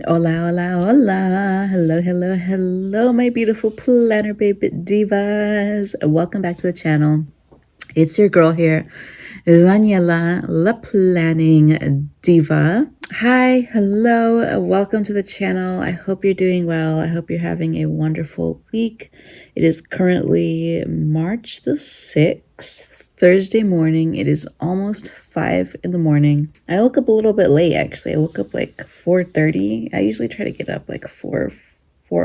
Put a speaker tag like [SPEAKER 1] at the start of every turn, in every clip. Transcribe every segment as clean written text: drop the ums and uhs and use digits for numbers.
[SPEAKER 1] Hola, hola, hola. Hello, hello, hello, my beautiful planner baby divas. Welcome back to the channel. It's your girl here, Daniela, la planning diva. Hi, hello, welcome to the channel. I hope you're doing well. I hope you're having a wonderful week. It is currently March the 6th. Thursday morning. It is almost 5 in the morning. I woke up a little bit late actually. I woke up like 4:30. I usually try to get up like 4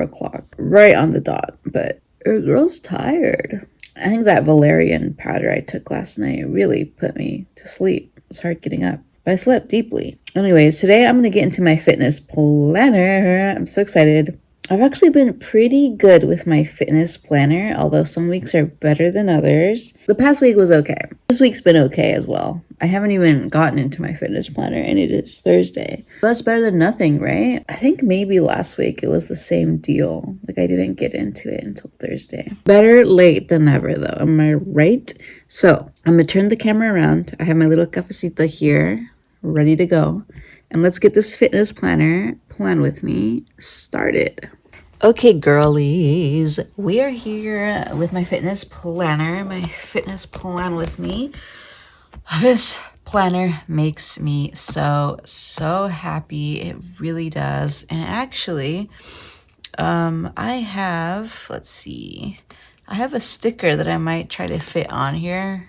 [SPEAKER 1] o'clock, right on the dot, but your girl's tired. I think that valerian powder I took last night really put me to sleep. It was hard getting up, but I slept deeply. Anyways, today I'm going to get into my fitness planner. I'm so excited. I've actually been pretty good with my fitness planner, although some weeks are better than others. The past week was okay. This week's been okay as well. I haven't even gotten into my fitness planner, and it is Thursday. But that's better than nothing, right? I think maybe last week it was the same deal. Like I didn't get into it until Thursday. Better late than never, though. Am I right? So I'm gonna turn the camera around. I have my little cafecito here, ready to go. And let's get this fitness planner, plan with me, started. Okay, girlies, we are here with my fitness planner, my fitness plan with me. This planner makes me so happy. It really does. And actually, I have, let's see, I have a sticker that I might try to fit on here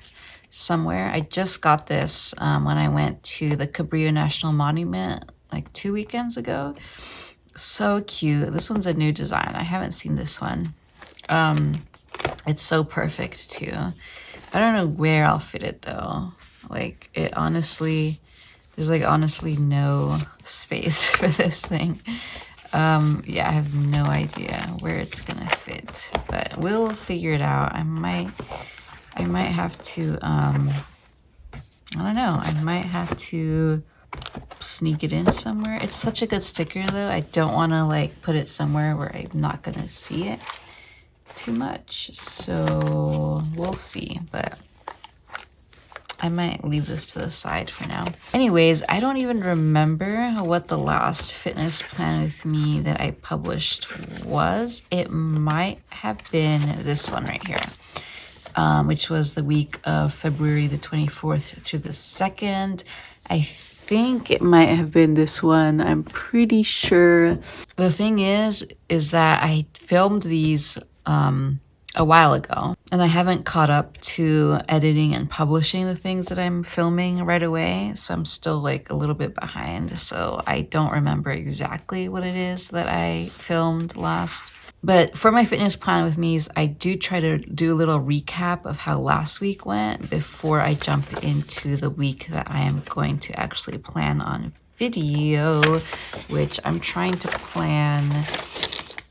[SPEAKER 1] somewhere. I just got this when I went to the Cabrillo National Monument like 2 weekends ago. So cute. This one's a new design. I haven't seen this one. It's so perfect too. I don't know where I'll fit it though. Like it honestly, there's like honestly no space for this thing. Yeah, I have no idea where it's gonna fit, but we'll figure it out. I might have to, I don't know. I might have to sneak it in somewhere. It's such a good sticker though. I don't want to like put it somewhere where I'm not gonna see it too much, so we'll see, but I might leave this to the side for now. Anyways, I don't even remember what the last fitness plan with me that I published was. It might have been this one right here, which was the week of February the 24th through the 2nd. I think it might have been this one. I'm pretty sure. The thing is that I filmed these a while ago, and I haven't caught up to editing and publishing the things that I'm filming right away, so I'm still like a little bit behind, so I don't remember exactly what it is that I filmed last. But for my fitness plan with me's, I do try to do a little recap of how last week went before I jump into the week that I am going to actually plan on video, which I'm trying to plan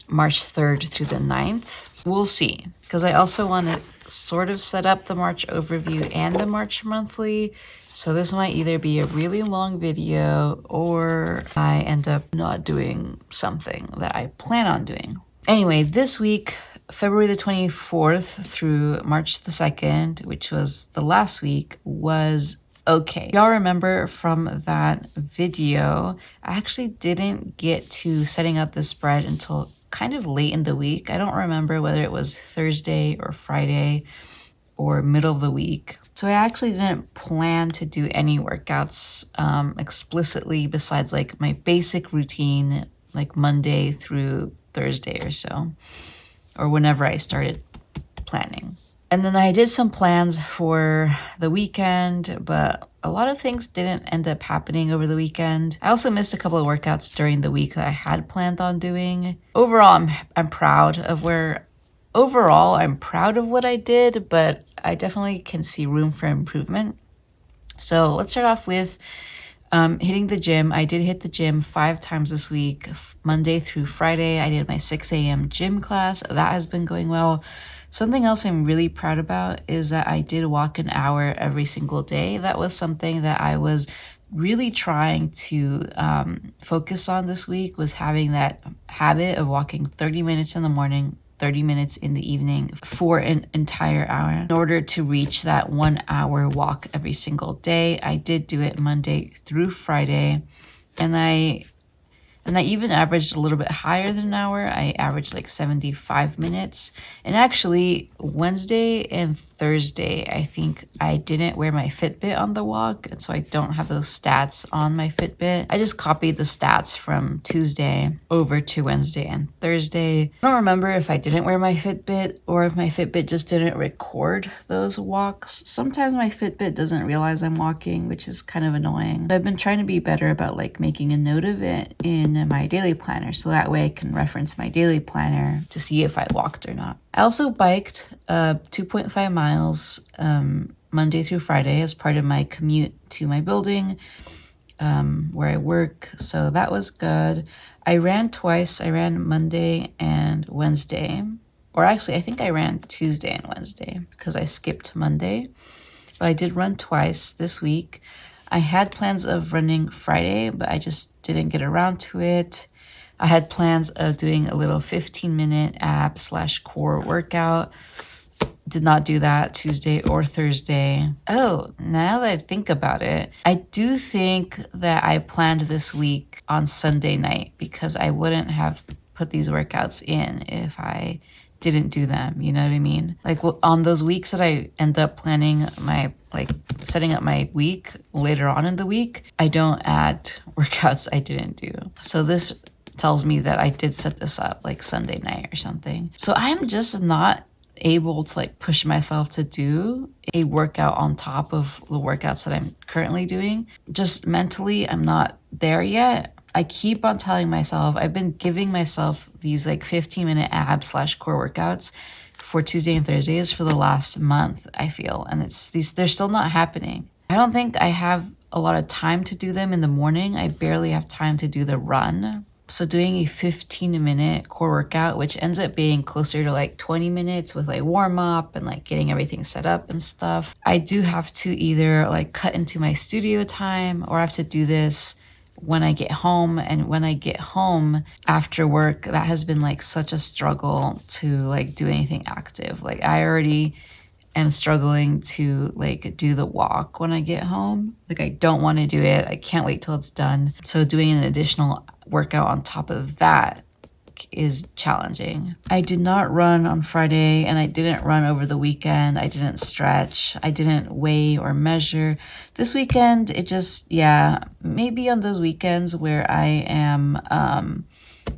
[SPEAKER 1] March 3rd through the 9th. We'll see, because I also want to sort of set up the March overview and the March monthly. So this might either be a really long video or I end up not doing something that I plan on doing. Anyway, this week, February the 24th through March the 2nd, which was the last week, was okay. Y'all remember from that video, I actually didn't get to setting up the spread until kind of late in the week. I don't remember whether it was Thursday or Friday or middle of the week. So I actually didn't plan to do any workouts explicitly besides like my basic routine, like Monday through Thursday or so, or whenever I started planning. And then I did some plans for the weekend, but a lot of things didn't end up happening over the weekend. I also missed a couple of workouts during the week that I had planned on doing. Overall, I'm proud of what I did, but I definitely can see room for improvement. So let's start off with hitting the gym. I did hit the gym 5 times this week, Monday through Friday. I did my 6 a.m. gym class. That has been going well. Something else I'm really proud about is that I did walk an hour every single day. That was something that I was really trying to focus on this week, was having that habit of walking 30 minutes in the morning, 30 minutes in the evening for an entire hour in order to reach that 1 hour walk every single day. I did do it Monday through Friday, and I And I even averaged a little bit higher than an hour. I averaged like 75 minutes. And actually, Wednesday and Thursday, I think I didn't wear my Fitbit on the walk. And so I don't have those stats on my Fitbit. I just copied the stats from Tuesday over to Wednesday and Thursday. I don't remember if I didn't wear my Fitbit or if my Fitbit just didn't record those walks. Sometimes my Fitbit doesn't realize I'm walking, which is kind of annoying. I've been trying to be better about like making a note of it in my daily planner, so that way I can reference my daily planner to see if I walked or not. I also biked 2.5 miles Monday through Friday as part of my commute to my building where I work, so that was good. I ran twice. I ran Monday and Wednesday, or actually I think I ran Tuesday and Wednesday because I skipped Monday, but I did run twice this week. I had plans of running Friday, but I just didn't get around to it. I had plans of doing a little 15-minute ab/core workout. Did not do that Tuesday or Thursday. Oh, now that I think about it, I do think that I planned this week on Sunday night because I wouldn't have put these workouts in if I didn't do them. You know what I mean? Like on those weeks that I end up planning my, like setting up my week later on in the week, I don't add workouts I didn't do. So this tells me that I did set this up like Sunday night or something. So I'm just not able to like push myself to do a workout on top of the workouts that I'm currently doing. Just mentally, I'm not there yet. I keep on telling myself, I've been giving myself these like 15-minute ab/core workouts for Tuesday and Thursdays for the last month, I feel. And they're still not happening. I don't think I have a lot of time to do them in the morning. I barely have time to do the run. So doing a 15-minute core workout, which ends up being closer to like 20 minutes with like warm up and like getting everything set up and stuff. I do have to either like cut into my studio time or I have to do this when I get home. And when I get home after work, that has been like such a struggle to like do anything active. Like I already am struggling to like do the walk when I get home. Like I don't want to do it. I can't wait till it's done. So doing an additional workout on top of that is challenging. I did not run on Friday and I didn't run over the weekend. I didn't stretch. I didn't weigh or measure. This weekend, it just, maybe on those weekends where I am,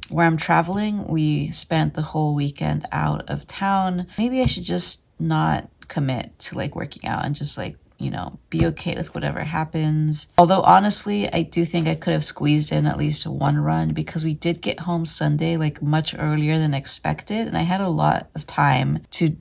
[SPEAKER 1] where I'm traveling, we spent the whole weekend out of town. Maybe I should just not commit to like working out and just like, be okay with whatever happens. Although honestly, I do think I could have squeezed in at least one run because we did get home Sunday like much earlier than expected. And I had a lot of time to,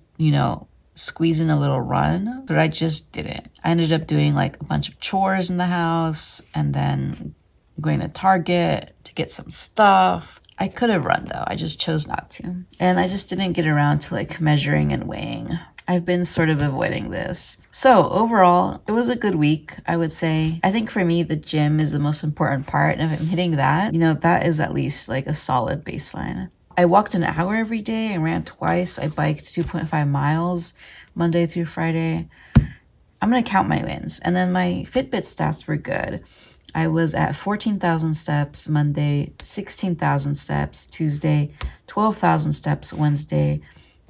[SPEAKER 1] squeeze in a little run, but I just didn't. I ended up doing like a bunch of chores in the house and then going to Target to get some stuff. I could have run though. I just chose not to. And I just didn't get around to like measuring and weighing. I've been sort of avoiding this. So overall, it was a good week, I would say. I think for me, the gym is the most important part. And if I'm hitting that, that is at least like a solid baseline. I walked an hour every day. I ran twice. I biked 2.5 miles Monday through Friday. I'm going to count my wins. And then my Fitbit stats were good. I was at 14,000 steps Monday, 16,000 steps Tuesday, 12,000 steps Wednesday,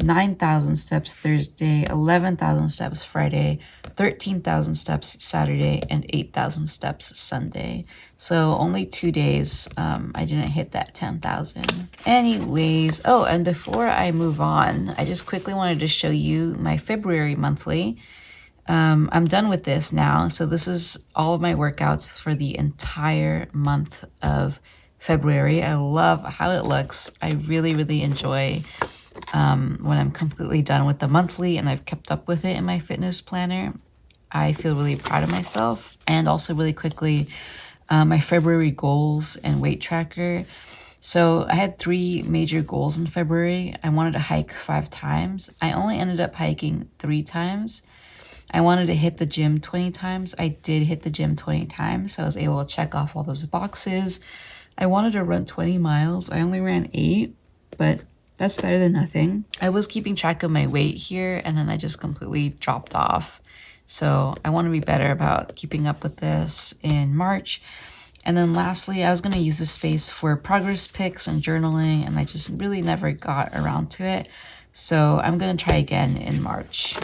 [SPEAKER 1] 9,000 steps Thursday, 11,000 steps Friday, 13,000 steps Saturday, and 8,000 steps Sunday. So only 2 days I didn't hit that 10,000. Anyways, and before I move on, I just quickly wanted to show you my February monthly. I'm done with this now. So this is all of my workouts for the entire month of February. I love how it looks. I really, really enjoy when I'm completely done with the monthly and I've kept up with it in my fitness planner. I feel really proud of myself. And also really quickly, my February goals and weight tracker. So I had 3 major goals in February. I wanted to hike 5 times. I only ended up hiking 3 times. I wanted to hit the gym 20 times. I did hit the gym 20 times. So I was able to check off all those boxes. I wanted to run 20 miles. I only ran 8, but that's better than nothing. I was keeping track of my weight here and then I just completely dropped off. So I want to be better about keeping up with this in March. And then lastly, I was going to use this space for progress pics and journaling, and I just really never got around to it. So I'm going to try again in March.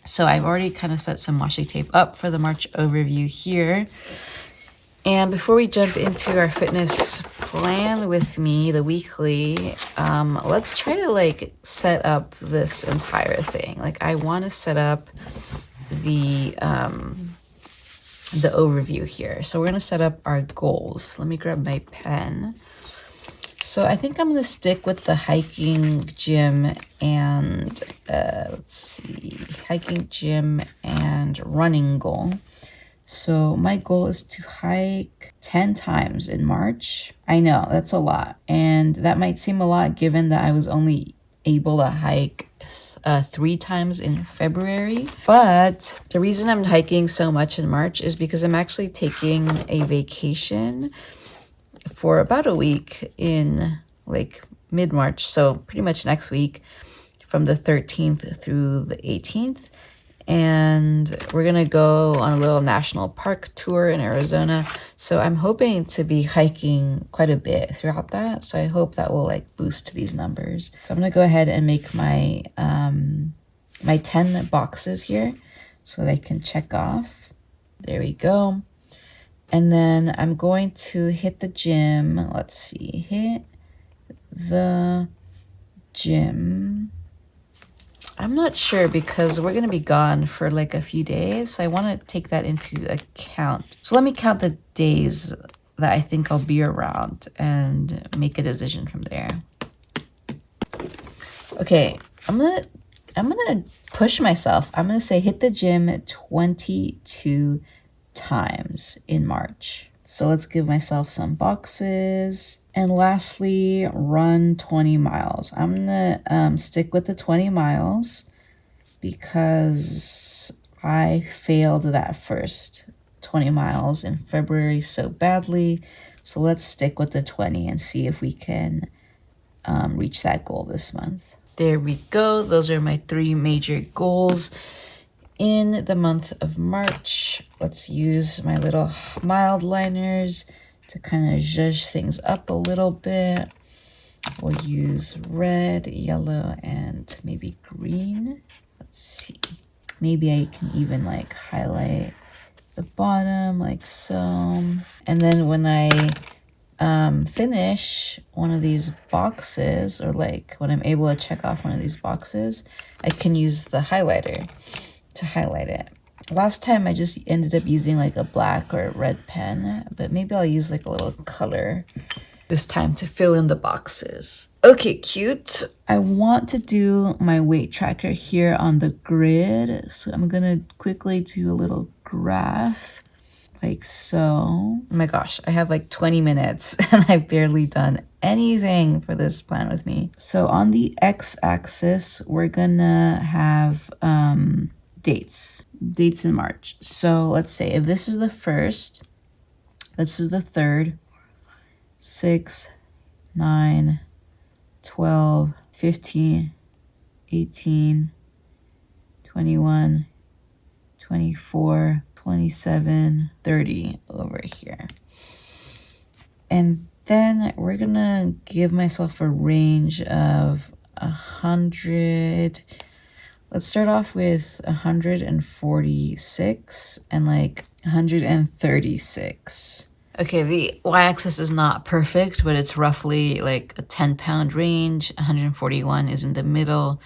[SPEAKER 1] So I've already kind of set some washi tape up for the March overview here. And before we jump into our fitness plan with me, the weekly, let's try to like set up this entire thing. Like I want to set up the overview here. So we're going to set up our goals. Let me grab my pen. So I think I'm going to stick with the hiking, gym, and let's see, hiking, gym, and running goal. So my goal is to hike 10 times in March. I know that's a lot. And that might seem a lot given that I was only able to hike 3 times in February. But the reason I'm hiking so much in March is because I'm actually taking a vacation for about a week in like mid-March. So pretty much next week from the 13th through the 18th. And we're going to go on a little national park tour in Arizona. So I'm hoping to be hiking quite a bit throughout that. So I hope that will like boost these numbers. So I'm going to go ahead and make my, my 10 boxes here so that I can check off. There we go. And then I'm going to hit the gym. Let's see, hit the gym. I'm not sure because we're going to be gone for like a few days. So I want to take that into account. So let me count the days that I think I'll be around and make a decision from there. Okay, I'm going to push myself. I'm going to say hit the gym 22 times in March. So let's give myself some boxes. And lastly, run 20 miles. I'm gonna stick with the 20 miles because I failed that first 20 miles in February so badly. So let's stick with the 20 and see if we can reach that goal this month. There we go. Those are my 3 major goals in the month of March. Let's use my little mild liners to kind of zhuzh things up a little bit. We'll use red, yellow, and maybe green. Let's see. Maybe I can even like highlight the bottom like so. And then when I finish one of these boxes, or like when I'm able to check off one of these boxes, I can use the highlighter to highlight it. Last time I just ended up using like a black or red pen, but maybe I'll use like a little color this time to fill in the boxes. Okay, cute. I want to do my weight tracker here on the grid. So I'm gonna quickly do a little graph like so. Oh my gosh, I have like 20 minutes and I've barely done anything for this plan with me. So on the x-axis, we're gonna have dates in March. So let's say if this is the 1st, this is the 3rd, 6, 9, 12, 15, 18, 21, 24, 27, 30 over here. And then we're gonna give myself a range of 100. Let's start off with 146 and like 136. Okay, the y-axis is not perfect, but it's roughly like a 10-pound range. 141 is in the middle,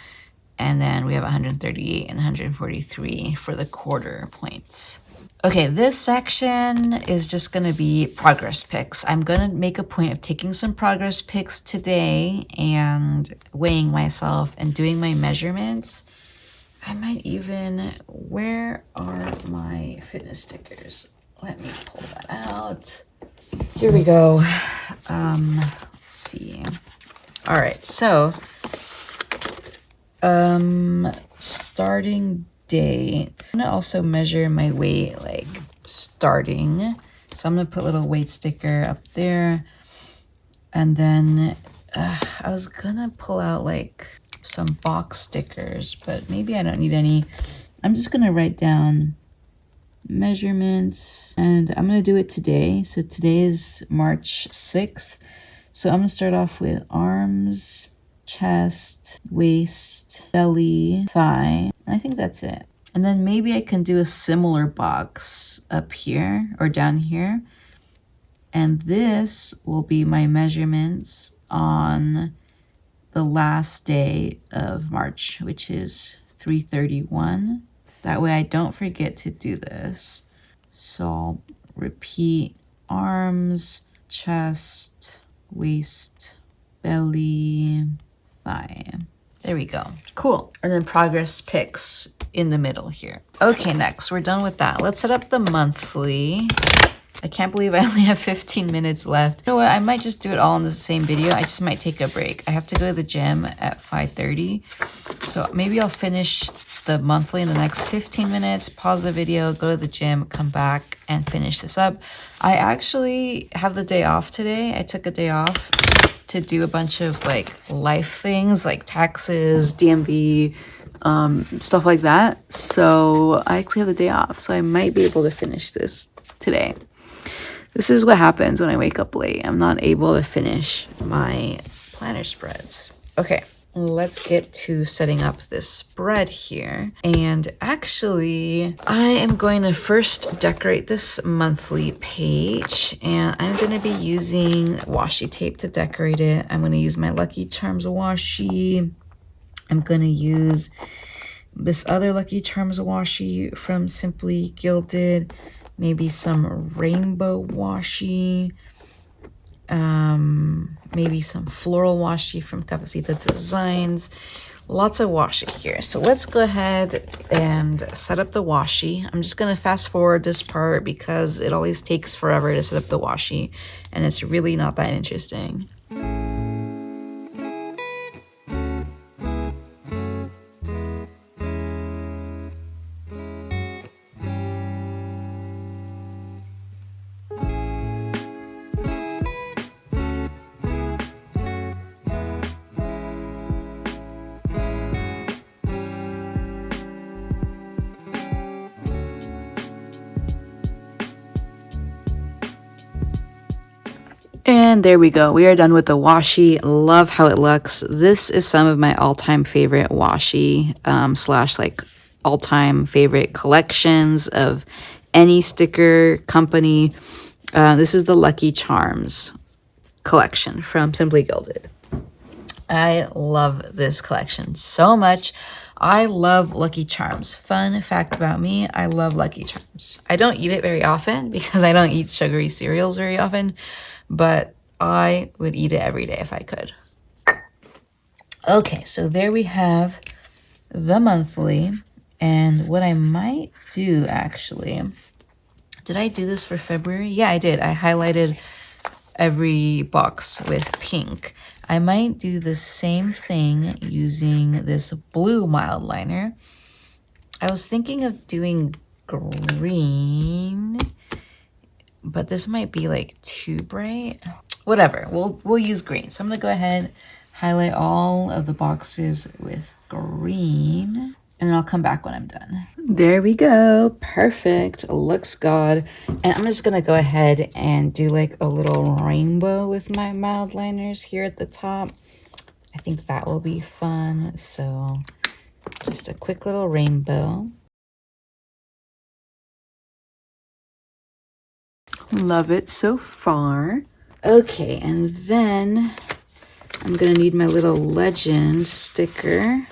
[SPEAKER 1] and then we have 138 and 143 for the quarter points. Okay, this section is just going to be progress pics. I'm going to make a point of taking some progress pics today and weighing myself and doing my measurements. I might even, where are my fitness stickers? Let me pull that out. Here we go. Let's see. All right, so starting date. I'm gonna also measure my weight like starting. So I'm gonna put a little weight sticker up there. And then I was gonna pull out like some box stickers, but maybe I don't need any. I'm just gonna write down measurements, and I'm going to do it today. So today is March 6th. So I'm going to start off with arms, chest, waist, belly, thigh. I think that's it. And then maybe I can do a similar box up here or down here. And this will be my measurements on the last day of March, which is 3/31. That way I don't forget to do this. So I'll repeat arms, chest, waist, belly, thigh. There we go. Cool. And then progress pics in the middle here. Okay, next, we're done with that. Let's set up the monthly. I can't believe I only have 15 minutes left. You know what? I might just do it all in the same video. I just might take a break. I have to go to the gym at 5:30. So maybe I'll finish the monthly in the next 15 minutes, pause the video, go to the gym, come back and finish this up. I actually have the day off today. I took a day off to do a bunch of like life things like taxes, DMV, stuff like that. So I actually have the day off. So I might be able to finish this today. This is what happens when I wake up late. I'm not able to finish my planner spreads. Okay, let's get to setting up this spread here. And actually, I am going to first decorate this monthly page. And I'm going to be using washi tape to decorate it. I'm going to use my Lucky Charms washi. I'm going to use this other Lucky Charms washi from Simply Gilded. Maybe some rainbow washi, maybe some floral washi from Cafecita Designs. Lots of washi here. So let's go ahead and set up the washi. I'm just going to fast forward this part because it always takes forever to set up the washi, and it's really not that interesting. And there we go. We are done with the washi. Love how it looks. This is some of my all-time favorite washi slash like all-time favorite collections of any sticker company. This is the Lucky Charms collection from Simply Gilded. I love this collection so much. I love Lucky Charms. Fun fact about me, I love Lucky Charms. I don't eat it very often because I don't eat sugary cereals very often, but I would eat it every day if I could. Okay, so there we have the monthly. And what I might do actually, did I do this for February? Yeah, I did. I highlighted every box with pink. I might do the same thing using this blue mild liner. I was thinking of doing green, but this might be like too bright. Whatever, we'll use green. So I'm gonna go ahead, highlight all of the boxes with green, and I'll come back when I'm done. There we go, perfect, looks good. And I'm just gonna go ahead and do like a little rainbow with my mild liners here at the top. I think that will be fun. So just a quick little rainbow. Love it so far. Okay, and then I'm gonna need my little legend sticker.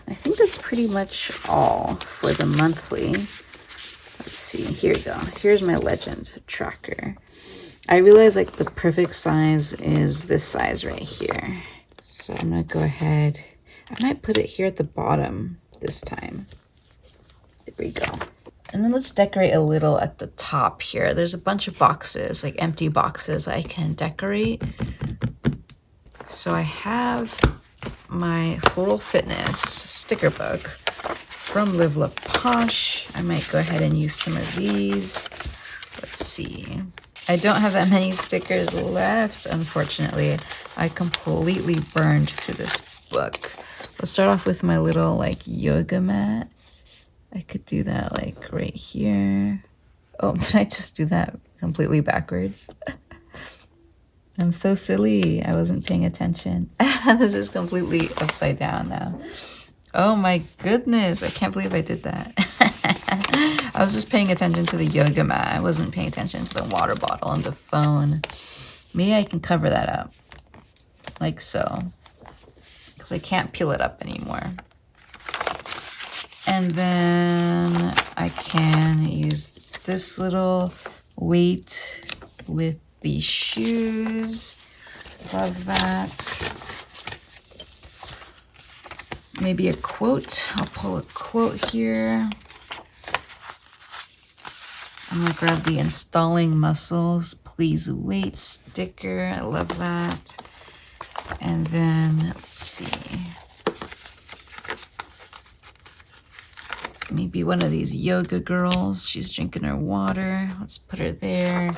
[SPEAKER 1] I think that's pretty much all for the monthly. Let's see, here we go. Here's my legend tracker. I realize like the perfect size is this size right here. So I'm gonna go ahead. I might put it here at the bottom this time. There we go. And then let's decorate a little at the top here. There's a bunch of boxes, like empty boxes I can decorate. So I have my Floral Fitness sticker book from Live Love Posh. I might go ahead and use some of these. Let's see. I don't have that many stickers left, unfortunately. I completely burned through this book. Let's start off with my little like yoga mat. I could do that like right here. Oh, did I just do that completely backwards? I'm so silly. I wasn't paying attention. This is completely upside down now. Oh my goodness. I can't believe I did that. I was just paying attention to the yoga mat. I wasn't paying attention to the water bottle and the phone. Maybe I can cover that up. Like so. Because I can't peel it up anymore. And then I can use this little weight with the shoes. Love that. Maybe a quote. I'll pull a quote here. I'm gonna grab the installing muscles, please wait sticker. I love that. And then let's see. Maybe one of these yoga girls. She's drinking her water. Let's put her there.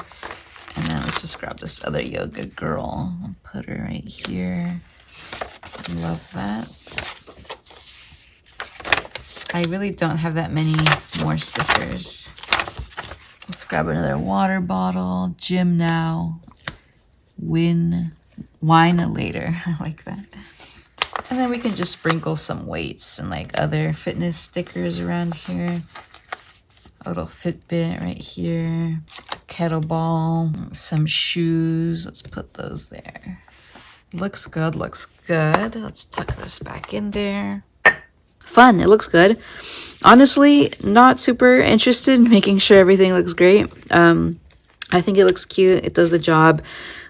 [SPEAKER 1] And then let's just grab this other yoga girl and put her right here. Love that. I really don't have that many more stickers. Let's grab another water bottle. Gym now. Wine later. I like that. And then we can just sprinkle some weights and like other fitness stickers around here. A little Fitbit right here. Kettlebell. Some shoes. Let's put those there. Looks good, looks good. Let's tuck this back in there. Fun, it looks good. Honestly, not super interested in making sure everything looks great. I think it looks cute. It does the job.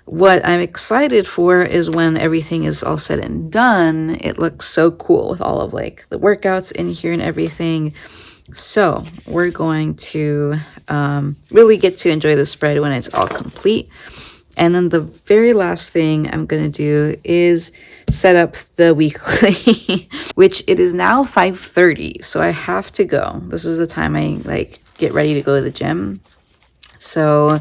[SPEAKER 1] What I'm excited for is when everything is all said and done, it looks so cool with all of like the workouts in here and everything. So we're going to really get to enjoy the spread when it's all complete. And then the very last thing I'm going to do is set up the weekly, which it is now 5:30. So I have to go. This is the time I like get ready to go to the gym. So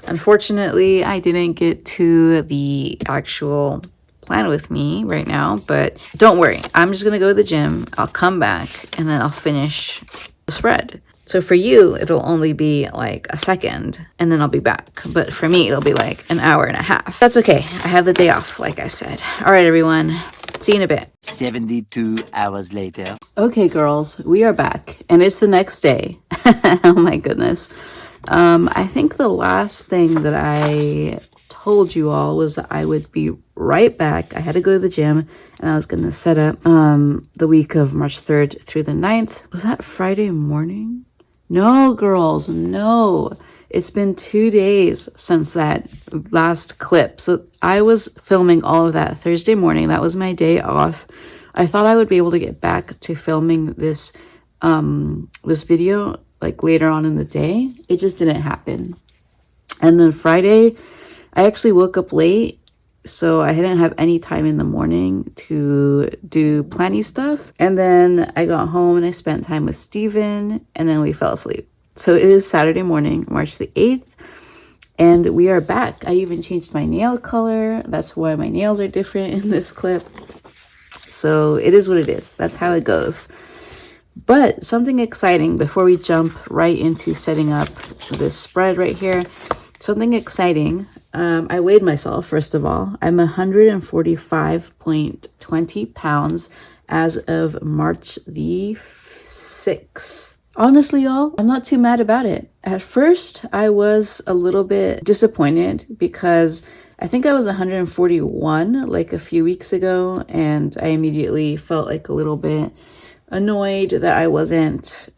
[SPEAKER 1] unfortunately, I didn't get to the actual plan with me right now, but don't worry. I'm just going to go to the gym. I'll come back and then I'll finish the spread. So for you, it'll only be like a second and then I'll be back. But for me, it'll be like an hour and a half. That's okay. I have the day off, like I said. All right, everyone. See you in a bit.
[SPEAKER 2] 72 hours later.
[SPEAKER 1] Okay, girls, we are back and it's the next day. Oh my goodness. I think the last thing that I told you all was that I would be right back. I had to go to the gym and I was going to set up the week of March 3rd through the 9th. Was that Friday morning? No, girls, no. It's been 2 days since that last clip. So I was filming all of that Thursday morning. That was my day off. I thought I would be able to get back to filming this video like later on in the day. It just didn't happen. And then Friday, I actually woke up late, so I didn't have any time in the morning to do planning stuff. And then I got home and I spent time with Steven, and then we fell asleep. So it is Saturday morning, March the 8th, and we are back. I even changed my nail color. That's why my nails are different in this clip. So it is what it is. That's how it goes. But something exciting before we jump right into setting up this spread right here. Something exciting. I weighed myself, first of all. I'm 145.20 pounds as of March the 6th. Honestly, y'all, I'm not too mad about it. At first, I was a little bit disappointed because I think I was 141 like a few weeks ago, and I immediately felt like a little bit annoyed that I wasn't,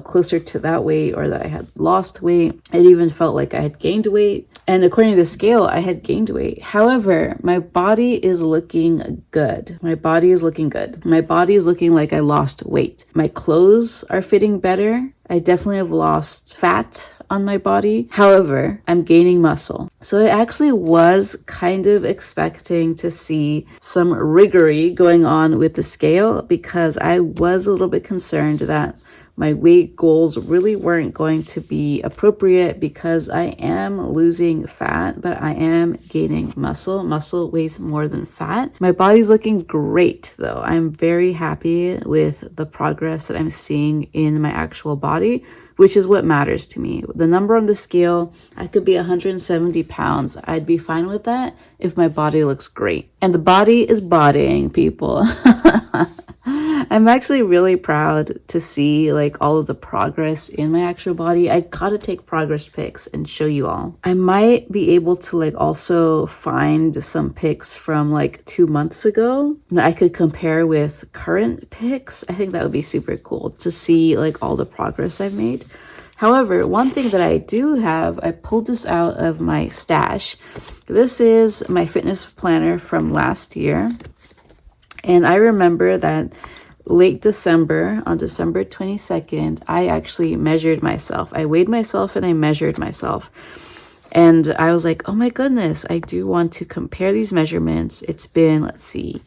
[SPEAKER 1] closer to that weight, or that I had lost weight. It even felt like I had gained weight. And according to the scale, I had gained weight. However, my body is looking good. My body is looking good. My body is looking like I lost weight. My clothes are fitting better. I definitely have lost fat on my body. However, I'm gaining muscle. So I actually was kind of expecting to see some riggery going on with the scale, because I was a little bit concerned that my weight goals really weren't going to be appropriate, because I am losing fat, but I am gaining muscle. Muscle weighs more than fat. My body's looking great though. I'm very happy with the progress that I'm seeing in my actual body. which is what matters to me. The number on the scale, I could be 170 pounds. I'd be fine with that if my body looks great. And the body is bodying, people. I'm actually really proud to see like all of the progress in my actual body. I gotta take progress pics and show you all. I might be able to like also find some pics from like 2 months ago that I could compare with current pics. I think that would be super cool to see like all the progress I've made. However, one thing that I do have, I pulled this out of my stash. This is my fitness planner from last year. And I remember that late December, on December 22nd, I actually measured myself. I weighed myself and I measured myself. And I was like, oh my goodness, I do want to compare these measurements. It's been, let's see,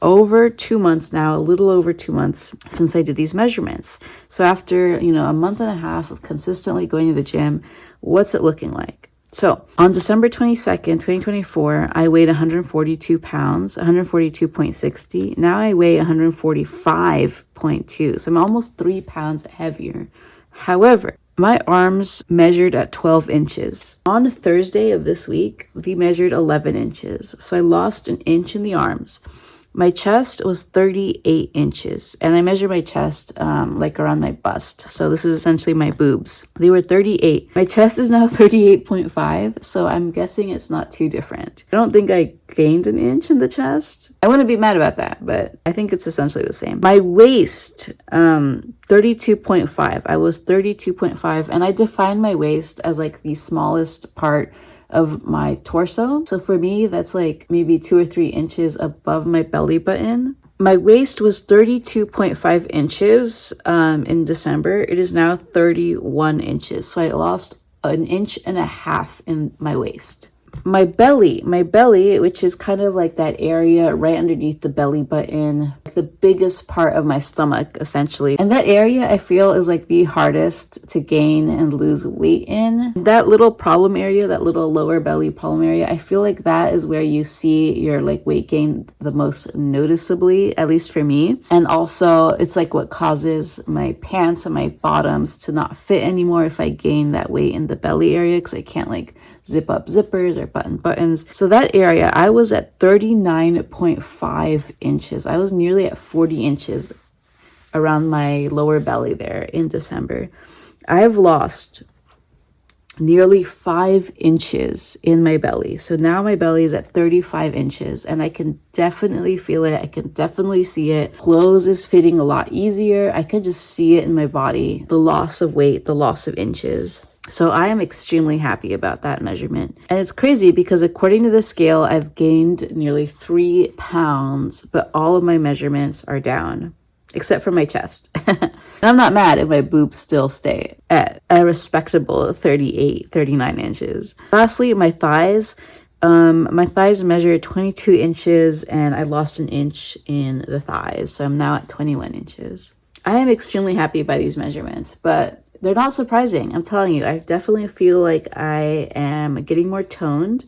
[SPEAKER 1] over 2 months now, a little over 2 months since I did these measurements. So after, a month and a half of consistently going to the gym, what's it looking like? So on December 22nd, 2024, I weighed 142 pounds, 142.60. Now I weigh 145.2. So I'm almost 3 pounds heavier. However, my arms measured at 12 inches. On Thursday of this week, they measured 11 inches. So I lost an inch in the arms. My chest was 38 inches, and I measured my chest like around my bust. So this is essentially my boobs. They were 38. My chest is now 38.5, so I'm guessing it's not too different. I don't think I gained an inch in the chest. I wouldn't be mad about that, but I think it's essentially the same. My waist, 32.5. I was 32.5, and I defined my waist as like the smallest part of my torso. So for me, that's like maybe 2 or 3 inches above my belly button. My waist was 32.5 inches in December. It is now 31 inches. So I lost an inch and a half in my waist. My belly, which is kind of like that area right underneath the belly button, the biggest part of my stomach, essentially. And that area I feel is like the hardest to gain and lose weight in. That little problem area, that little lower belly problem area, I feel like that is where you see your like weight gain the most noticeably, at least for me. And also it's like what causes my pants and my bottoms to not fit anymore if I gain that weight in the belly area, because I can't like zip up zippers or button buttons. So that area, I was at 39.5 inches. I was nearly at 40 inches around my lower belly there in December. I've lost nearly 5 inches in my belly. So now my belly is at 35 inches and I can definitely feel it. I can definitely see it. Clothes is fitting a lot easier. I can just see it in my body. The loss of weight, the loss of inches. So I am extremely happy about that measurement. And it's crazy because according to the scale, I've gained nearly 3 pounds, but all of my measurements are down, except for my chest. And I'm not mad if my boobs still stay at a respectable 38, 39 inches. Lastly, my thighs. My thighs measured 22 inches and I lost an inch in the thighs. So I'm now at 21 inches. I am extremely happy by these measurements, but they're not surprising. I'm telling you, I definitely feel like I am getting more toned.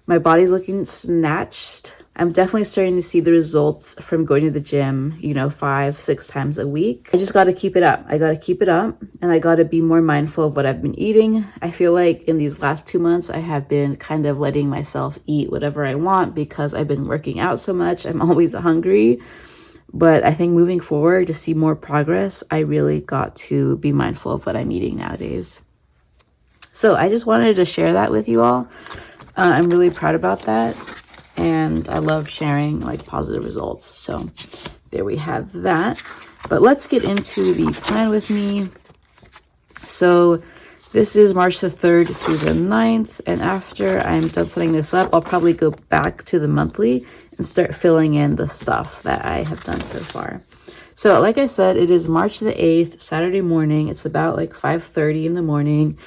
[SPEAKER 1] My body's looking snatched. I'm definitely starting to see the results from going to the gym, 5-6 times a week. I just got to keep it up. I got to keep it up and I got to be more mindful of what I've been eating. I feel like in these last 2 months, I have been kind of letting myself eat whatever I want because I've been working out so much. I'm always hungry. But I think moving forward to see more progress, I really got to be mindful of what I'm eating nowadays. So I just wanted to share that with you all. I'm really proud about that. And I love sharing like positive results. So there we have that. But let's get into the plan with me. So this is March the 3rd through the 9th. And after I'm done setting this up, I'll probably go back to the monthly and start filling in the stuff that I have done so far. So like I said, it is March the 8th, Saturday morning. It's about like 5:30 in the morning.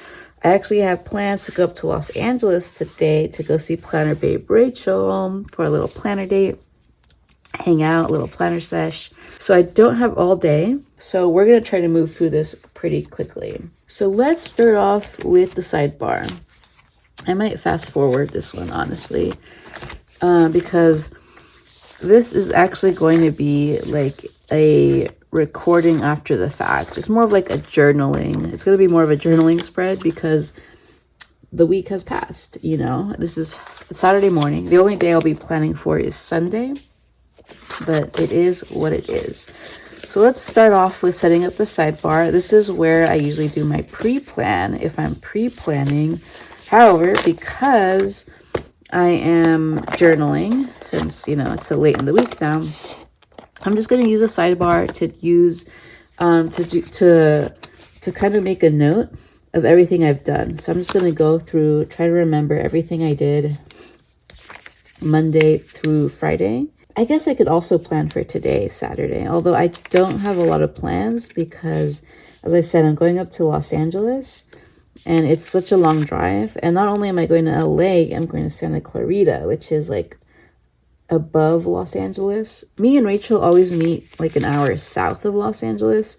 [SPEAKER 1] I actually have plans to go up to Los Angeles today to go see Planner Babe Rachel for a little planner date, hang out, a little planner sesh. So I don't have all day. So we're going to try to move through this pretty quickly. So let's start off with the sidebar. I might fast forward this one, honestly, because this is actually going to be like a recording after the fact. It's more of like a journaling. It's going to be more of a journaling spread because the week has passed, you know. This is Saturday morning. The only day I'll be planning for is Sunday, but it is what it is. So let's start off with setting up the sidebar. This is where I usually do my pre-plan if I'm pre-planning. However, because I am journaling, since, you know, it's so late in the week now, I'm just going to use a sidebar to use, to kind of make a note of everything I've done. So I'm just going to go through, try to remember everything I did Monday through Friday. I guess I could also plan for today, Saturday, although I don't have a lot of plans because, as I said, I'm going up to Los Angeles and it's such a long drive. And not only am I going to LA, I'm going to Santa Clarita, which is like above Los Angeles. Me and Rachel always meet like an hour south of Los Angeles.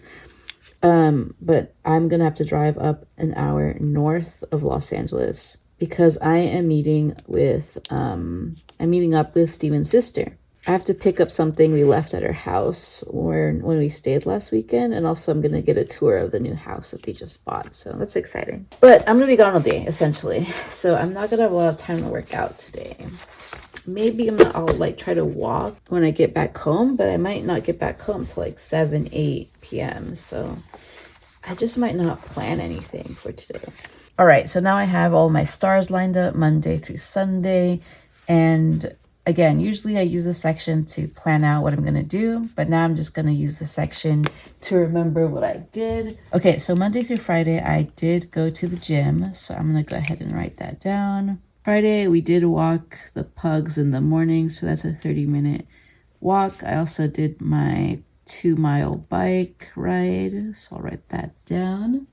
[SPEAKER 1] But I'm going to have to drive up an hour north of Los Angeles because I am meeting with, I'm meeting up with Steven's sister. I have to pick up something we left at her house when we stayed last weekend. And also I'm going to get a tour of the new house that they just bought. So that's exciting. But I'm going to be gone all day, essentially. So I'm not going to have a lot of time to work out today. Maybe I'll like try to walk when I get back home. But I might not get back home till like 7, 8 p.m. So I just might not plan anything for today. All right. So now I have all my stars lined up Monday through Sunday. And again, usually I use this section to plan out what I'm going to do, but now I'm just going to use the section to remember what I did. Okay, so Monday through Friday, I did go to the gym, so I'm going to go ahead and write that down. Friday, we did walk the pugs in the morning, so that's a 30-minute walk. I also did my 2-mile bike ride, so I'll write that down.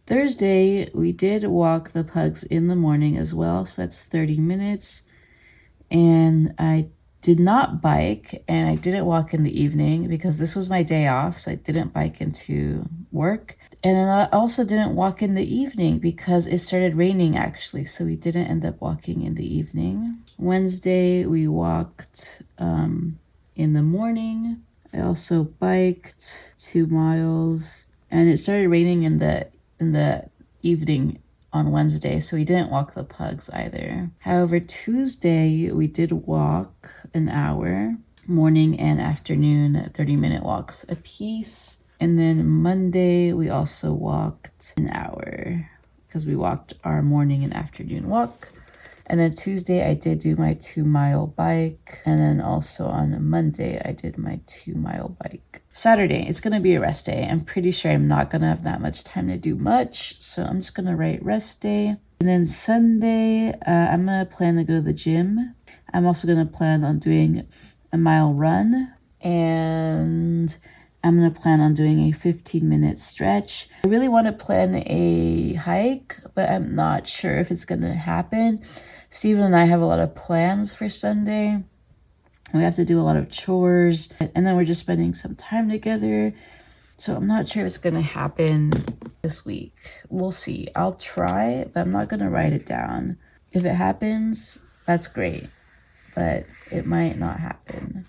[SPEAKER 1] Thursday, we did walk the pugs in the morning as well, so that's 30 minutes. And I did not bike and I didn't walk in the evening because this was my day off. So I didn't bike into work. And then I also didn't walk in the evening because it started raining actually. So we didn't end up walking in the evening. Wednesday, we walked in the morning. I also biked 2 miles and it started raining in the evening on Wednesday, so we didn't walk the pugs either. However, Tuesday, we did walk an hour, morning and afternoon, 30-minute walks a piece. And then Monday, we also walked an hour because we walked our morning and afternoon walk. And then Tuesday, I did do my 2-mile bike. And then also on Monday, I did my 2-mile bike. Saturday, it's going to be a rest day. I'm pretty sure I'm not going to have that much time to do much. So I'm just going to write rest day. And then Sunday, I'm going to plan to go to the gym. I'm also going to plan on doing a mile run. And I'm going to plan on doing a 15-minute stretch. I really want to plan a hike, but I'm not sure if it's going to happen. Steven and I have a lot of plans for Sunday. We have to do a lot of chores, and then we're just spending some time together. So I'm not sure if it's going to happen this week. We'll see. I'll try, but I'm not going to write it down. If it happens, that's great, but it might not happen.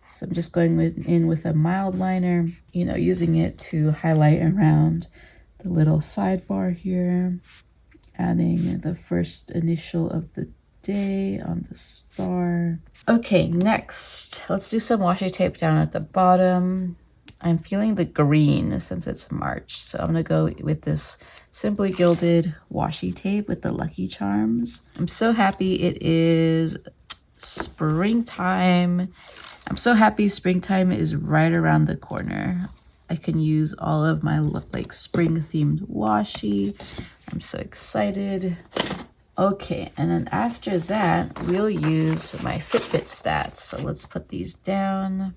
[SPEAKER 1] So I'm just going in with a mild liner, you know, using it to highlight around the little sidebar here, adding the first initial of the day on the star. Okay, next, let's do some washi tape down at the bottom. I'm feeling the green since it's March, so I'm gonna go with this Simply Gilded washi tape with the Lucky Charms. I'm so happy it is springtime. I'm so happy springtime is right around the corner. I can use all of my like spring themed washi. I'm so excited. Okay, and then after that, we'll use my Fitbit stats. So let's put these down.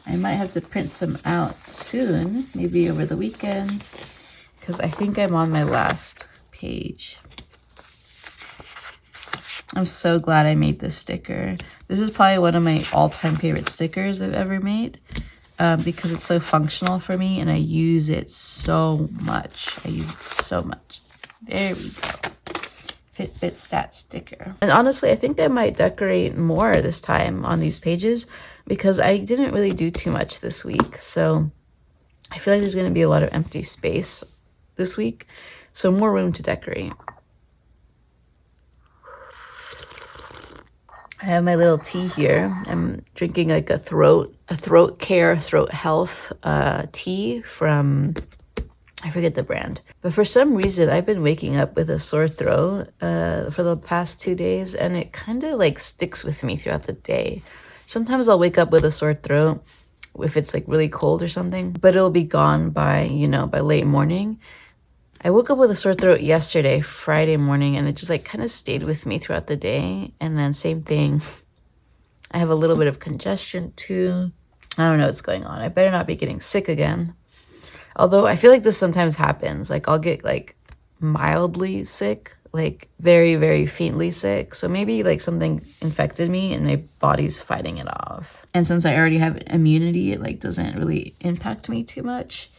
[SPEAKER 1] I might have to print some out soon, maybe over the weekend, because I think I'm on my last page. I'm so glad I made this sticker. This is probably one of my all-time favorite stickers I've ever made because it's so functional for me and I use it so much. There we go. Fitbit stat sticker. And honestly, I think I might decorate more this time on these pages because I didn't really do too much this week. So I feel like there's going to be a lot of empty space this week. So more room to decorate. I have my little tea here. I'm drinking like a throat care, throat health tea from, I forget the brand. But for some reason, I've been waking up with a sore throat for the past 2 days, and it kind of like sticks with me throughout the day. Sometimes I'll wake up with a sore throat if it's like really cold or something, but it'll be gone by, by late morning. I woke up with a sore throat yesterday, Friday morning, and it just like kind of stayed with me throughout the day. And then same thing, I have a little bit of congestion too. I don't know what's going on. I better not be getting sick again. Although I feel like this sometimes happens. Like I'll get like mildly sick, like very, very faintly sick. So maybe like something infected me and my body's fighting it off. And since I already have immunity, it like doesn't really impact me too much.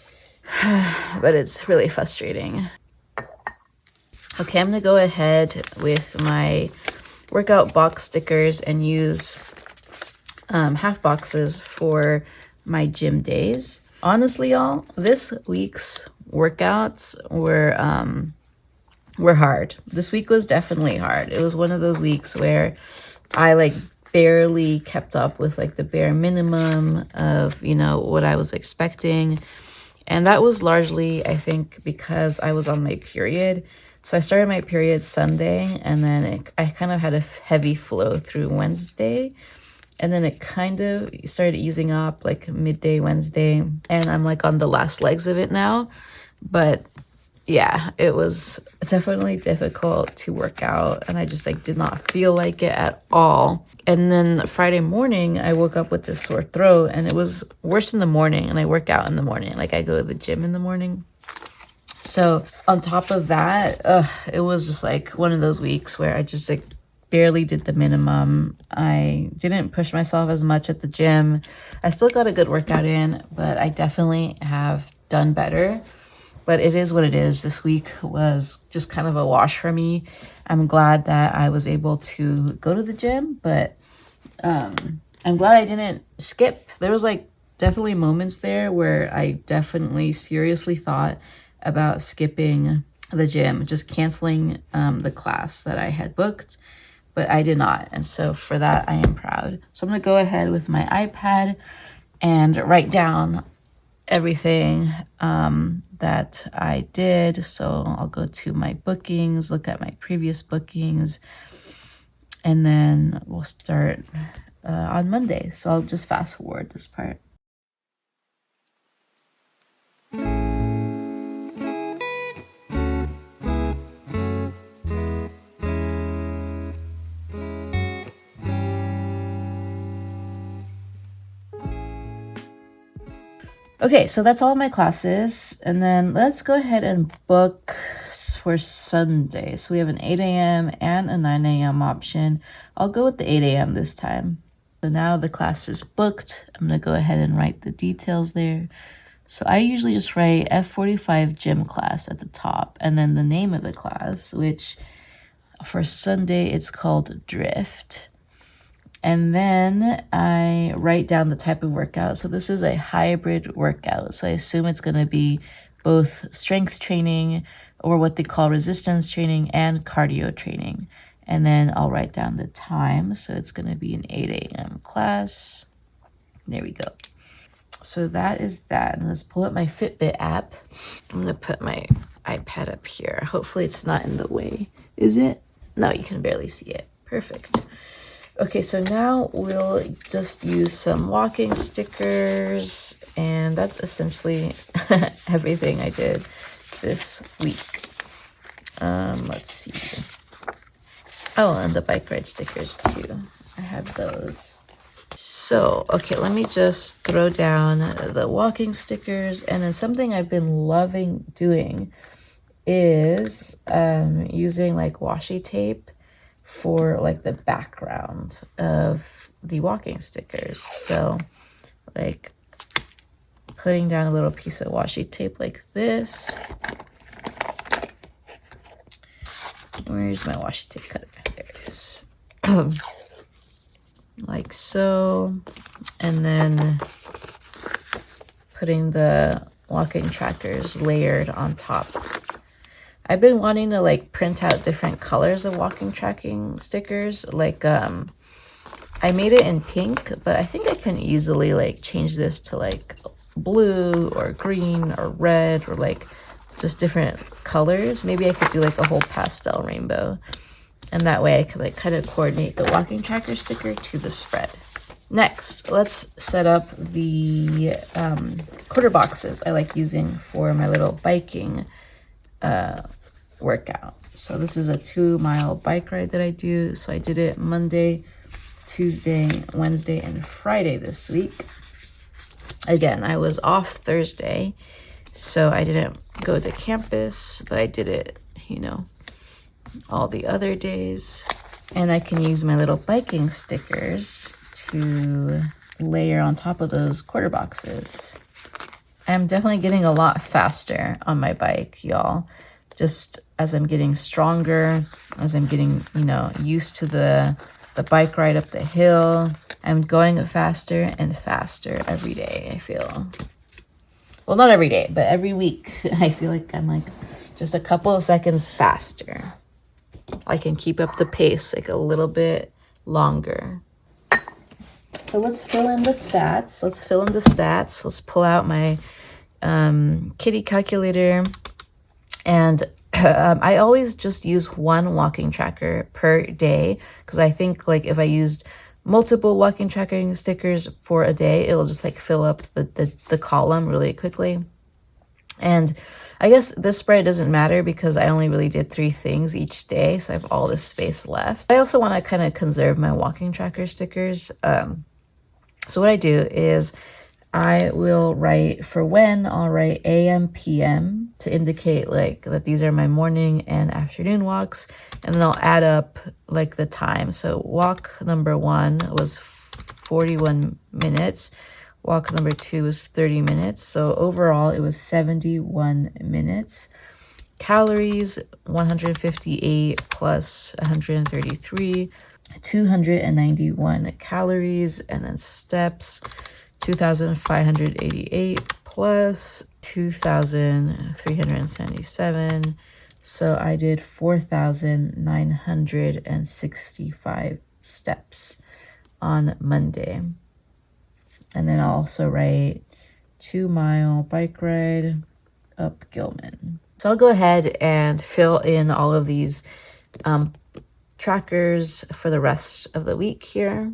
[SPEAKER 1] But it's really frustrating. Okay, I'm gonna go ahead with my workout box stickers and use half boxes for my gym days. Honestly, y'all, this week's workouts were hard. This week was definitely hard. It was one of those weeks where I like barely kept up with like the bare minimum of, what I was expecting. And that was largely, I think, because I was on my period. So I started my period Sunday, and then I kind of had a heavy flow through Wednesday. And then it kind of started easing up like midday Wednesday. And I'm like on the last legs of it now. But yeah, it was definitely difficult to work out. And I just like did not feel like it at all. And then Friday morning, I woke up with this sore throat, and it was worse in the morning. And I work out in the morning. Like I go to the gym in the morning. So on top of that, it was just like one of those weeks where I just like barely did the minimum. I didn't push myself as much at the gym. I still got a good workout in, but I definitely have done better. But it is what it is. This week was just kind of a wash for me. I'm glad that I was able to go to the gym, but I'm glad I didn't skip. There was like definitely moments there where I definitely seriously thought about skipping the gym, just canceling the class that I had booked, but I did not. And so for that, I am proud. So I'm going to go ahead with my iPad and write down everything that I did. So I'll go to my bookings, look at my previous bookings, and then we'll start on Monday. So I'll just fast forward this part. Okay, so that's all my classes. And then let's go ahead and book for Sunday. So we have an 8 a.m. and a 9 a.m. option. I'll go with the 8 a.m. this time. So now the class is booked. I'm going to go ahead and write the details there. So I usually just write F45 gym class at the top and then the name of the class, which for Sunday it's called Drift. And then I write down the type of workout. So this is a hybrid workout. So I assume it's going to be both strength training or what they call resistance training and cardio training. And then I'll write down the time. So it's going to be an 8 a.m. class. There we go. So that is that. And let's pull up my Fitbit app. I'm going to put my iPad up here. Hopefully it's not in the way. Is it? No, you can barely see it. Perfect. Okay, so now we'll just use some walking stickers, and that's essentially everything I did this week. Let's see. Oh, and the bike ride stickers too. I have those. So, okay, let me just throw down the walking stickers, and then something I've been loving doing is using like washi tape for like the background of the walking stickers. So like putting down a little piece of washi tape like this. Where's my washi tape cutter? There it is. Like so. And then putting the walking trackers layered on top. I've been wanting to like print out different colors of walking tracking stickers. Like I made it in pink, but I think I can easily like change this to like blue or green or red or like just different colors. Maybe I could do like a whole pastel rainbow, and that way I could like kind of coordinate the walking tracker sticker to the spread. Next, let's set up the quarter boxes I like using for my little biking workout. So this is a 2-mile bike ride that I do. So I did it Monday, Tuesday, Wednesday, and Friday this week. Again, I was off Thursday, so I didn't go to campus, but I did it, you know, all the other days. And I can use my little biking stickers to layer on top of those quarter boxes. I'm definitely getting a lot faster on my bike, y'all. Just as I'm getting stronger, as I'm getting, you know, used to the bike ride up the hill, I'm going faster and faster every day, I feel. Well, not every day, but every week. I feel like I'm like just a couple of seconds faster. I can keep up the pace like a little bit longer. So let's fill in the stats. Let's pull out my kitty calculator. And I always just use one walking tracker per day, because I think like if I used multiple walking tracking stickers for a day, it'll just like fill up the column really quickly. And I guess this spread doesn't matter because I only really did 3 things each day, so I have all this space left. I also want to kind of conserve my walking tracker stickers. So what I do is I will write for when, I'll write AM, PM to indicate like that these are my morning and afternoon walks. And then I'll add up like the time. So walk number 1 was 41 minutes. Walk number 2 was 30 minutes. So overall it was 71 minutes. Calories, 158 plus 133, 291 calories. And then steps, 2,588 plus 2,377. So I did 4,965 steps on Monday. And then I'll also write 2-mile bike ride up Gilman. So I'll go ahead and fill in all of these trackers for the rest of the week here.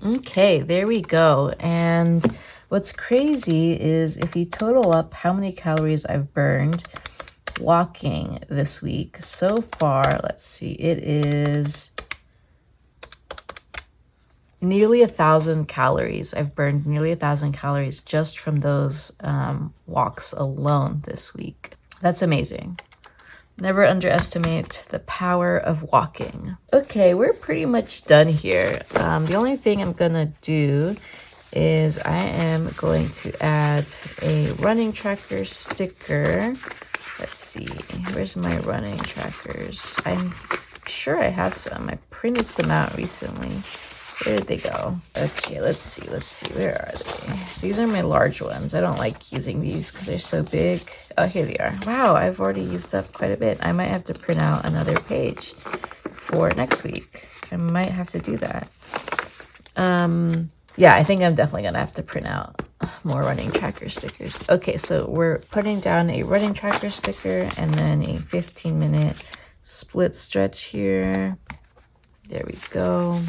[SPEAKER 1] Okay, there we go. And what's crazy is if you total up how many calories I've burned walking this week so far, let's see, it is nearly 1,000 calories. I've burned nearly 1,000 calories just from those walks alone this week. That's amazing. Never underestimate the power of walking. Okay, we're pretty much done here. The only thing I'm gonna do is I am going to add a running tracker sticker. Let's see, where's my running trackers? I'm sure I have some. I printed some out recently. Where did they go? Okay, let's see. Where are they? These are my large ones. I don't like using these because they're so big. Oh, here they are. Wow, I've already used up quite a bit. I might have to print out another page for next week. I might have to do that. Yeah, I think I'm definitely going to have to print out more running tracker stickers. Okay, so we're putting down a running tracker sticker and then a 15-minute split stretch here. There we go.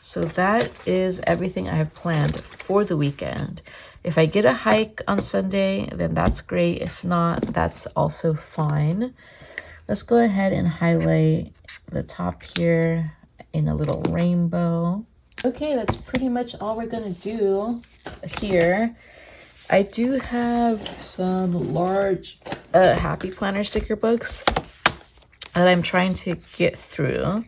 [SPEAKER 1] So that is everything I have planned for the weekend. If I get a hike on Sunday, then that's great. If not, that's also fine. Let's go ahead and highlight the top here in a little rainbow. Okay, that's pretty much all we're gonna do here. I do have some large Happy Planner sticker books that I'm trying to get through.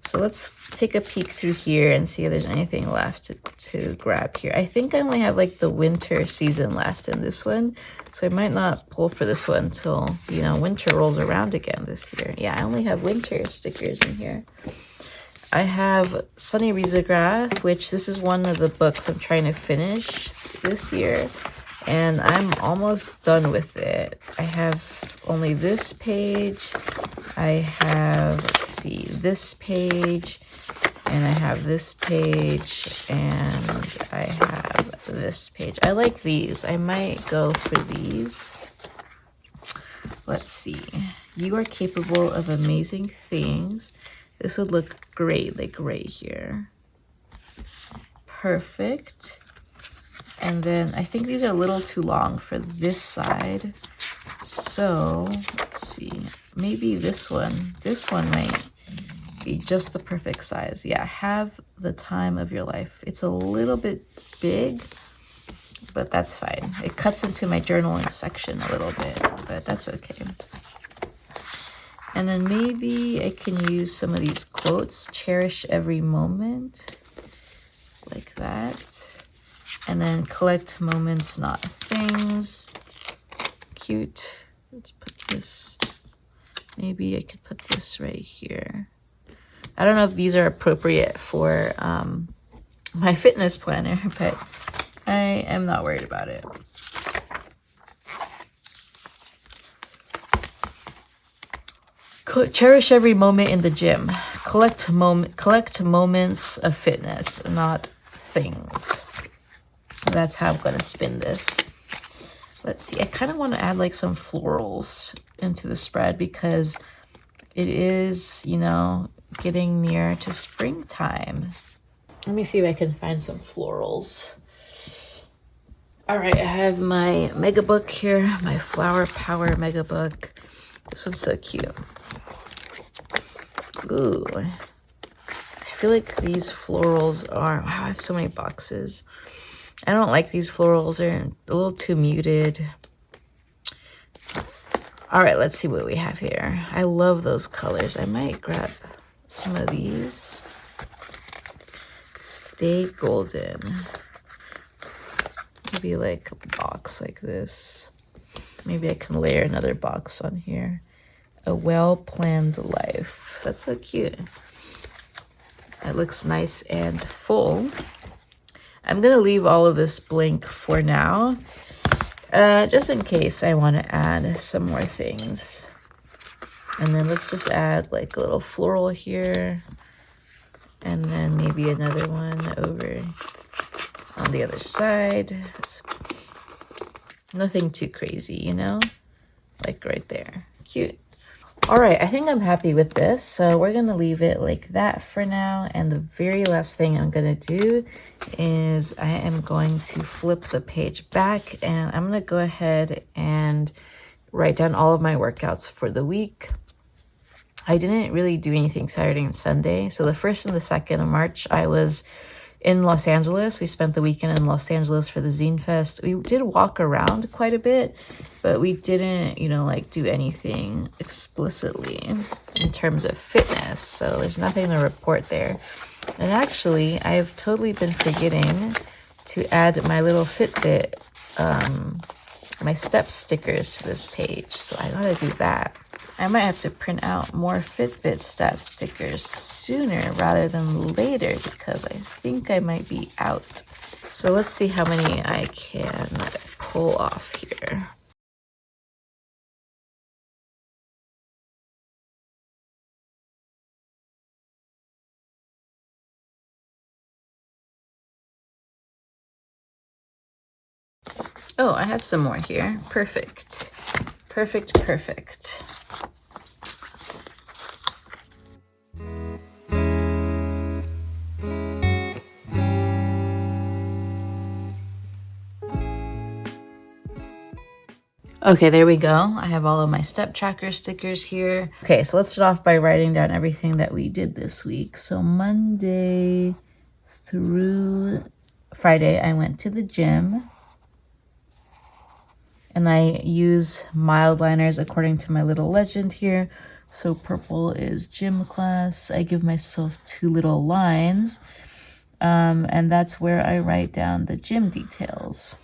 [SPEAKER 1] So let's take a peek through here and see if there's anything left to grab here. I think I only have like the winter season left in this one. So I might not pull for this one until, you know, winter rolls around again this year. Yeah, I only have winter stickers in here. I have Sunny Risograph, which this is one of the books I'm trying to finish this year. And I'm almost done with it. I have only this page. I have, let's see, this page. And I have this page. And I have this page. I like these. I might go for these. Let's see. You are capable of amazing things. This would look great, like right here. Perfect. And then I think these are a little too long for this side. So let's see, maybe this one might be just the perfect size. Yeah, have the time of your life. It's a little bit big, but that's fine. It cuts into my journaling section a little bit, but that's okay. And then maybe I can use some of these quotes. Cherish every moment, like that. And then collect moments, not things. Cute. Let's put this, maybe I could put this right here. I don't know if these are appropriate for my fitness planner, but I am not worried about it. Cherish every moment in the gym. Collect moments of fitness, not things. That's how I'm gonna spin this. Let's see, I kind of want to add like some florals into the spread because it is, you know, getting near to springtime. Let me see if I can find some florals. All right, I have my mega book here, my Flower Power mega book. This one's so cute. Ooh, I feel like these florals are, wow, I have so many boxes. I don't like these florals. They're a little too muted. All right, let's see what we have here. I love those colors. I might grab some of these. Stay golden. Maybe like a box like this. Maybe I can layer another box on here. A well-planned life. That's so cute. It looks nice and full. I'm gonna leave all of this blank for now, just in case I want to add some more things. And then let's just add like a little floral here, and then maybe another one over on the other side. It's nothing too crazy, you know, like right there. Cute. All right, I think I'm happy with this. So we're gonna leave it like that for now. And the very last thing I'm gonna do is I am going to flip the page back and I'm gonna go ahead and write down all of my workouts for the week. I didn't really do anything Saturday and Sunday. So the 1st and the 2nd of March, I was in Los Angeles. We spent the weekend in Los Angeles for the Zine Fest. We did walk around quite a bit, but we didn't, you know, like do anything explicitly in terms of fitness. So there's nothing to report there. And actually, I've totally been forgetting to add my little Fitbit, my step stickers to this page. So I gotta do that. I might have to print out more Fitbit stat stickers sooner rather than later because I think I might be out. So let's see how many I can pull off here. Oh, I have some more here. Perfect. Perfect, perfect. Okay, there we go. I have all of my step tracker stickers here. Okay, so let's start off by writing down everything that we did this week. So Monday through Friday, I went to the gym. And I use mild liners according to my little legend here. So purple is gym class. I give myself 2 little lines, and that's where I write down the gym details.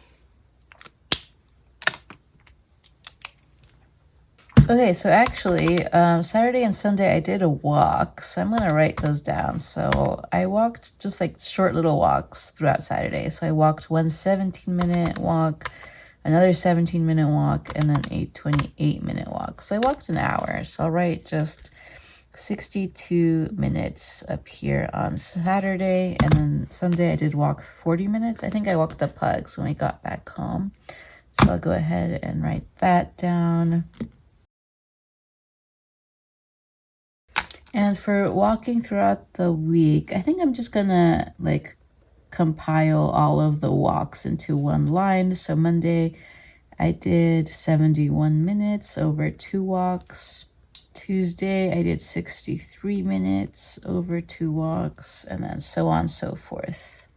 [SPEAKER 1] Okay, so actually, Saturday and Sunday I did a walk, so I'm gonna write those down. So I walked just like short little walks throughout Saturday. So I walked one 17-minute walk, another 17-minute walk, and then a 28-minute walk. So I walked an hour. So I'll write just 62 minutes up here on Saturday, and then Sunday I did walk 40 minutes. I think I walked the pugs when we got back home. So I'll go ahead and write that down. And for walking throughout the week, I think I'm just gonna like compile all of the walks into one line. So Monday, I did 71 minutes over 2 walks. Tuesday, I did 63 minutes over 2 walks, and then so on and so forth.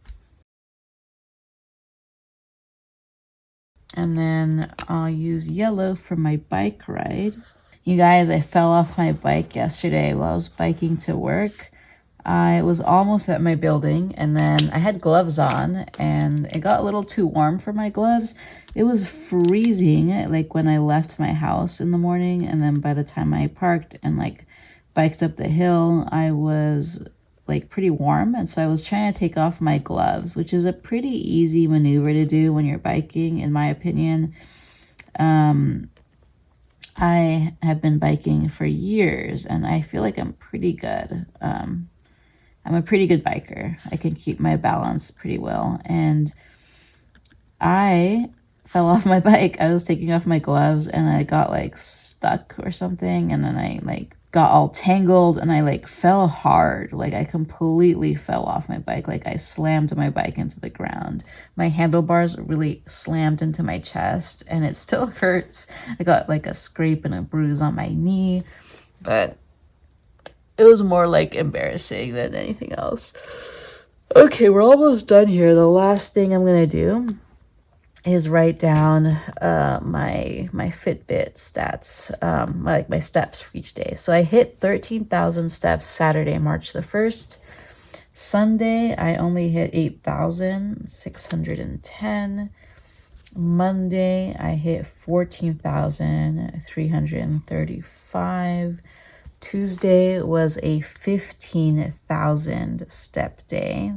[SPEAKER 1] And then I'll use yellow for my bike ride. You guys, I fell off my bike yesterday while I was biking to work. I was almost at my building, and then I had gloves on, and it got a little too warm for my gloves. It was freezing, like when I left my house in the morning, and then by the time I parked and like biked up the hill, I was like pretty warm, and so I was trying to take off my gloves, which is a pretty easy maneuver to do when you're biking, in my opinion. I have been biking for years, and I feel like I'm pretty good. I'm a pretty good biker. I can keep my balance pretty well. And I fell off my bike. I was taking off my gloves, and I got like stuck or something. And then I like got all tangled, and I like fell hard. Like I completely fell off my bike. Like I slammed my bike into the ground. My handlebars really slammed into my chest, and it still hurts. I got like a scrape and a bruise on my knee, but it was more like embarrassing than anything else. Okay, we're almost done here. The last thing I'm gonna do is write down my Fitbit stats, like my steps for each day. So I hit 13,000 steps Saturday, March the 1st. Sunday, I only hit 8,610. Monday, I hit 14,335. Tuesday was a 15,000 step day.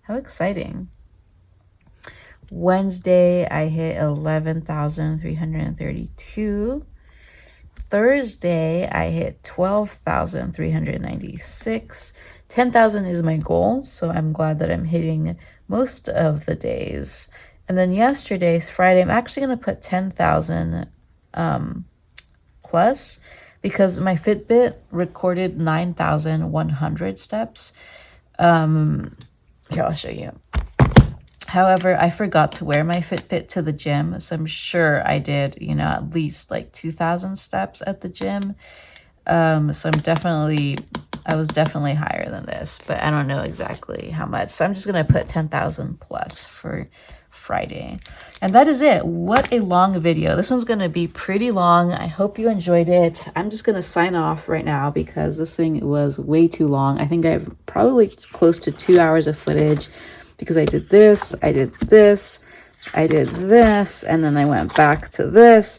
[SPEAKER 1] How exciting. Wednesday, I hit 11,332. Thursday, I hit 12,396. 10,000 is my goal, so I'm glad that I'm hitting most of the days. And then yesterday, Friday, I'm actually going to put 10,000 plus, because my Fitbit recorded 9,100 steps. Here, I'll show you. However, I forgot to wear my Fitbit to the gym, so I'm sure I did, at least like 2,000 steps at the gym. So I was definitely higher than this, but I don't know exactly how much. So I'm just going to put 10,000 plus for Friday. And that is it. What a long video. This one's going to be pretty long. I hope you enjoyed it. I'm just going to sign off right now because this thing was way too long. I think I have probably close to 2 hours of footage, because I did this, I did this, I did this, and then I went back to this.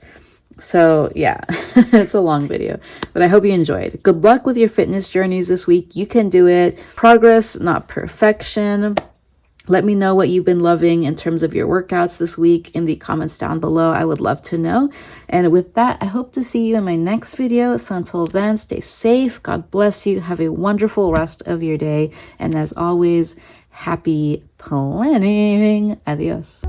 [SPEAKER 1] So yeah, it's a long video, but I hope you enjoyed. Good luck with your fitness journeys this week. You can do it. Progress, not perfection. Let me know what you've been loving in terms of your workouts this week in the comments down below. I would love to know. And with that, I hope to see you in my next video. So until then, stay safe. God bless you. Have a wonderful rest of your day. And as always, happy planning. Adios.